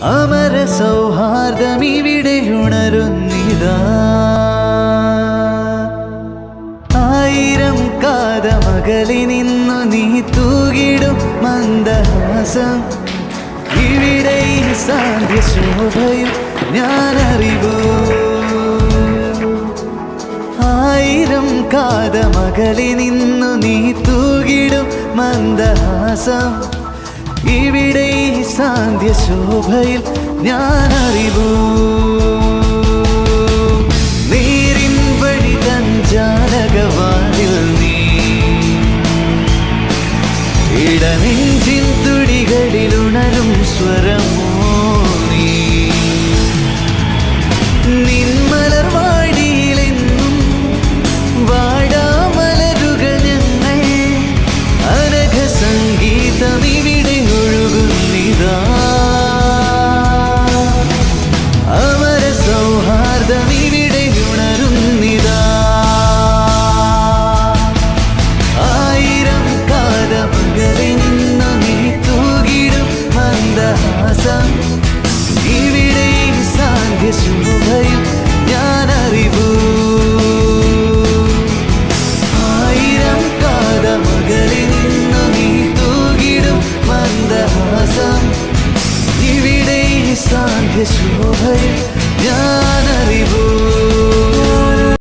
അമര സൗഹാർദ്ദമിവിടെ ഉണരുന്നിതാ. ആയിരം കാതമകലി നിന്നു നീ തൂകിടും മന്ദഹാസം. ഇവിടെ സാന്ധ്യ ശോഭയും ഞാനറിവൂ. ആയിരം കാതമകലി നിന്നു നീ തൂകിടും മന്ദഹാസം. ഇവിടെ സാന്ധ്യ ശോഭയിൽ ഞാനറിവൂ. നീരിൻ വഴി തഞ്ചാലകവാനിൽ നീ ഇടനെഞ്ചിൻ തുടികളിലുണരും സ്വരമോ നീ. നിൻമലർവാടിയിലെന്നും വാടാമലരുകൾ ഞങ്ങൾ. അനഘ സംഗീതമിവിടെ ഒഴുകുന്നിതാ. അമര സൗഹാർദ്ദമിവിടെ ഉണരുന്നിതാ. ആയിരം കാതമകലിൽ നിന്നു നീ തൂകിടും മന്ദഹാസം. ഇവിടെ സാന്ധ്യ